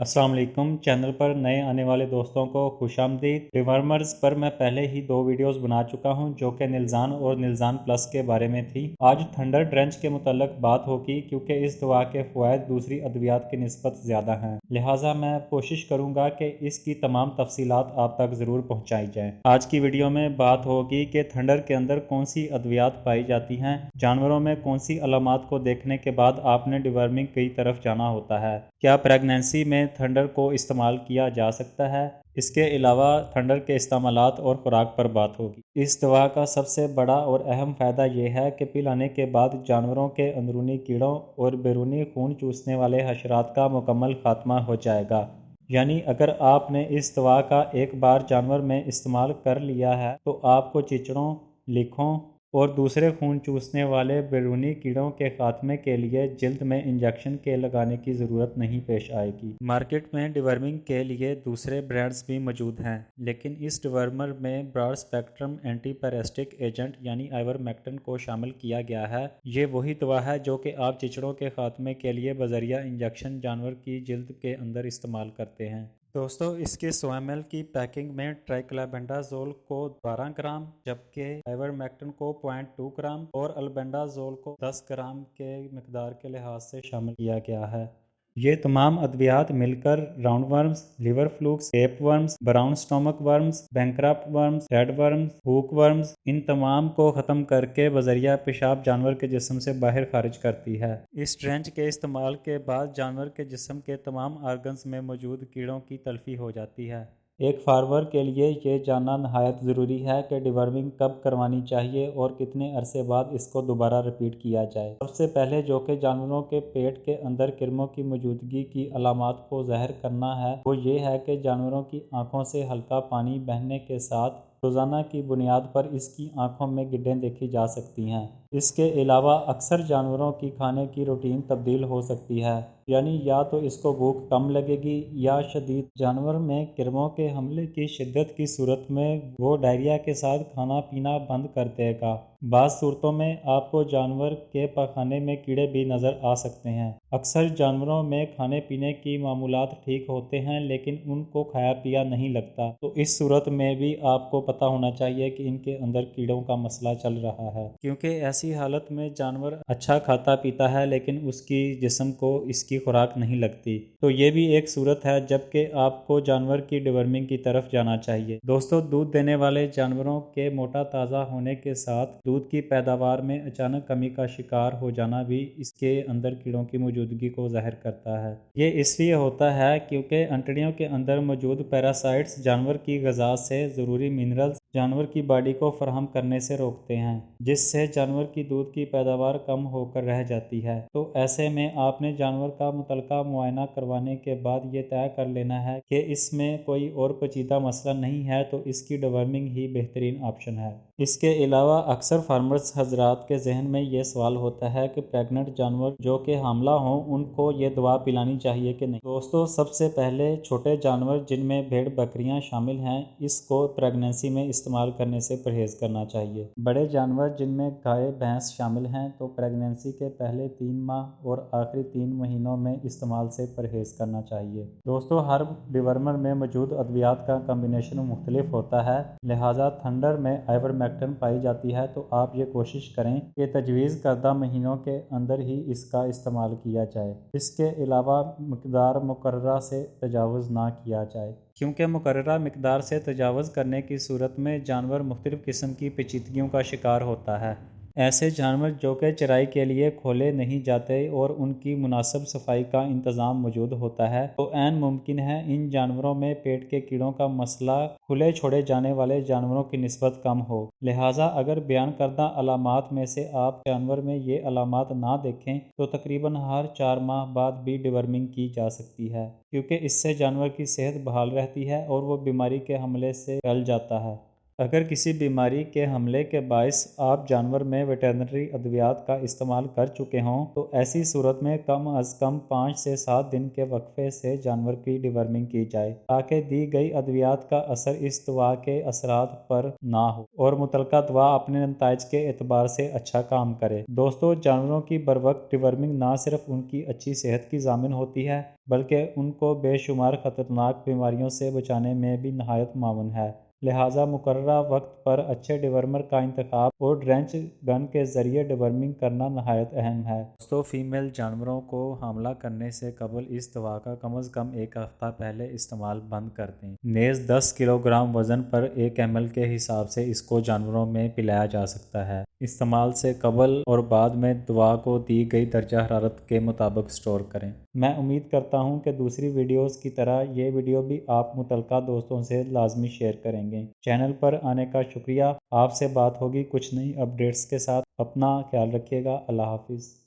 अस्सलाम वालेकुम। चैनल पर नए आने वाले दोस्तों को खुशामदीद। डिवर्मर्स पर मैं पहले ही 2 वीडियोस बना चुका हूं जो कि निल्जान और निल्जान प्लस के बारे में थी। आज थंडर ड्रेंच के मुतल्लक बात होगी क्योंकि इस दवा के फ़वाइद दूसरी अद्वियात की निस्बत ज़्यादा हैं, लिहाजा मैं कोशिश करूँगा कि इसकी तमाम तफसीलात आप तक ज़रूर पहुँचाई जाएँ। आज की वीडियो में बात होगी कि थंडर के अंदर कौन सी अद्वियात पाई जाती हैं, जानवरों में कौन सी अलामात को देखने के बाद आपने डिवर्मिंग की तरफ जाना होता है, क्या प्रेगनेंसी में थंडर को इस्तेमाल किया जा सकता है। इसके अलावा थंडर के इस्तेमालात और खुराक पर बात होगी। इस दवा का सबसे बड़ा और अहम फ़ायदा यह है कि पिलाने के बाद जानवरों के अंदरूनी कीड़ों और बैरूनी खून चूसने वाले हशरात का मुकम्मल खात्मा हो जाएगा। यानी अगर आपने इस दवा का एक बार जानवर में इस्तेमाल कर लिया है तो आपको चिचड़ों, लीखों और दूसरे खून चूसने वाले बैरूनी कीड़ों के खात्मे के लिए जिल्द में इंजेक्शन के लगाने की ज़रूरत नहीं पेश आएगी। मार्केट में डिवर्मिंग के लिए दूसरे ब्रांड्स भी मौजूद हैं, लेकिन इस डिवर्मर में broad spectrum anti parasitic agent यानी आइवरमेक्टिन को शामिल किया गया है। ये वही दवा है जो कि आप चिचड़ों के खात्मे के लिए बजरिया इंजेक्शन जानवर की जिल्द के अंदर इस्तेमाल करते हैं। दोस्तों, इसके 100 ml की पैकिंग में ट्राइक्लोबेंडाजोल को 12 ग्राम, जबकि आइवरमेक्टिन को 0.2 ग्राम और अल्बेंडाजोल को 10 ग्राम के मिकदार के लिहाज से शामिल किया गया है। ये तमाम अद्वियात मिलकर round worms, liver flukes, tape worms, brown stomach worms, बैंक्रप्ट worms, red worms, hook worms, इन तमाम को ख़त्म करके बजरिया पेशाब जानवर के जिस्म से बाहर खारिज करती है। इस ट्रेंच के इस्तेमाल के बाद जानवर के जिस्म के तमाम आर्गन्स में मौजूद कीड़ों की तलफी हो जाती है। एक फार्मर के लिए ये जानना नहायत ज़रूरी है कि डिवर्मिंग कब करवानी चाहिए और कितने अरसे बाद इसको दोबारा रिपीट किया जाए। सबसे पहले जो कि जानवरों के पेट के अंदर किरमों की मौजूदगी की अलामात को ज़ाहिर करना है वो ये है कि जानवरों की आँखों से हल्का पानी बहने के साथ रोज़ाना की बुनियाद पर इसकी आँखों में गिड्डें देखी जा सकती हैं। इसके अलावा अक्सर जानवरों की खाने की रूटीन तब्दील हो सकती है, यानी या तो इसको भूख कम लगेगी या शदीद। जानवर में किरमों के हमले की शिद्दत की सूरत में वो डायरिया के साथ खाना पीना बंद कर देगा। बाज़ सूरतों में आपको जानवर के पखाने में कीड़े भी नज़र आ सकते हैं। अक्सर जानवरों में खाने पीने की मामूलात ठीक होते हैं लेकिन उनको खाया पिया नहीं लगता, तो इस सूरत में भी आपको पता होना चाहिए कि इनके अंदर कीड़ों का मसला चल रहा है, क्योंकि ऐसी हालत में जानवर अच्छा खाता पीता है लेकिन उसकी जिस्म को इसकी खुराक नहीं लगती, तो ये भी एक सूरत है जबकि आपको जानवर की डिवर्मिंग की तरफ जाना चाहिए। दोस्तों, दूध देने वाले जानवरों के मोटा ताज़ा होने के साथ दूध की पैदावार में अचानक कमी का शिकार हो जाना भी इसके अंदर कीड़ों की मौजूदगी को ज़ाहिर करता है। ये इसलिए होता है क्योंकि अंतड़ियों के अंदर मौजूद पैरासाइट्स जानवर की ग़िज़ा से ज़रूरी मिनरल्स जानवर की बॉडी को फराहम करने से रोकते हैं, जिससे जानवर की दूध की पैदावार कम होकर रह जाती है। तो ऐसे में आपने जानवर का मुतलका मुआयना करवाने के बाद ये तय कर लेना है कि इसमें कोई और पेचीदा मसला नहीं है, तो इसकी डिवर्मिंग ही बेहतरीन ऑप्शन है। इसके अलावा अक्सर फार्मर्स हजरात के जहन में ये सवाल होता है कि प्रेग्नेंट जानवर जो कि हामला हों उनको ये दवा पिलानी चाहिए कि नहीं। दोस्तों, सबसे पहले छोटे जानवर जिनमें भेड़ बकरियां शामिल हैं इसको प्रेगनेंसी में इस्तेमाल करने से परहेज़ करना चाहिए। बड़े जानवर जिनमें गाय भैंस शामिल हैं तो प्रेगनेंसी के पहले 3 माह और आखिरी 3 महीनों में इस्तेमाल से परहेज़ करना चाहिए। दोस्तों, हर डिवर्मर में मौजूद अद्वियात का कम्बिनेशन मुख्तलिफ होता है, लिहाजा थंडर में आइवरमेक्टिन पाई जाती है तो आप ये कोशिश करें कि तजवीज़ करदा महीनों के अंदर ही इसका इस्तेमाल किया जाए। इसके अलावा मिकदार मुकर्ररा से तजावुज़ ना किया जाए, क्योंकि मुकर्ररा मिकदार से तजावुज़ करने की सूरत में जानवर मुख्तलिफ़ किस्म की पेचीदगियों का शिकार होता है। ऐसे जानवर जो कि चराई के लिए खोले नहीं जाते और उनकी मुनासिब सफाई का इंतज़ाम मौजूद होता है, तो ऐन मुमकिन है इन जानवरों में पेट के कीड़ों का मसला खुले छोड़े जाने वाले जानवरों की निस्बत कम हो। लिहाजा अगर बयान करदा अलामात में से आप जानवर में ये अलामात ना देखें तो तकरीबन हर 4 माह बाद भी डिवर्मिंग की जा सकती है, क्योंकि इससे जानवर की सेहत बहाल रहती है और वो बीमारी के हमले से टल जाता है। اگر کسی بیماری کے حملے کے باعث آپ جانور میں ویٹرنری ادویات کا استعمال کر چکے ہوں تو ایسی صورت میں کم از کم 5 سے 7 دن کے وقفے سے جانور کی ڈیورمنگ کی جائے تاکہ دی گئی ادویات کا اثر اس دوا کے اثرات پر نہ ہو اور متعلقہ دوا اپنے نتائج کے اعتبار سے اچھا کام کرے۔ دوستو، جانوروں کی بروقت ڈیورمنگ نہ صرف ان کی اچھی صحت کی ضامن ہوتی ہے بلکہ ان کو بے شمار خطرناک بیماریوں سے بچانے میں بھی نہایت معاون ہے۔ لہٰذا مقررہ وقت پر اچھے ڈیورمر کا انتخاب اور ڈرنچ گن کے ذریعے ڈیورمنگ کرنا نہایت اہم ہے۔ دوستو، فیمیل جانوروں کو حاملہ کرنے سے قبل اس دوا کا کم از کم 1 ہفتہ پہلے استعمال بند کر دیں۔ نیز 10 کلو گرام وزن پر 1 ml کے حساب سے اس کو جانوروں میں پلایا جا سکتا ہے۔ استعمال سے قبل اور بعد میں دوا کو دی گئی درجہ حرارت کے مطابق سٹور کریں۔ میں امید کرتا ہوں کہ دوسری ویڈیوز کی طرح یہ ویڈیو بھی آپ متعلقہ دوستوں سے لازمی شیئر کریں گے۔ چینل پر آنے کا شکریہ۔ آپ سے بات ہوگی کچھ نئی اپڈیٹس کے ساتھ۔ اپنا خیال رکھیے گا۔ اللہ حافظ۔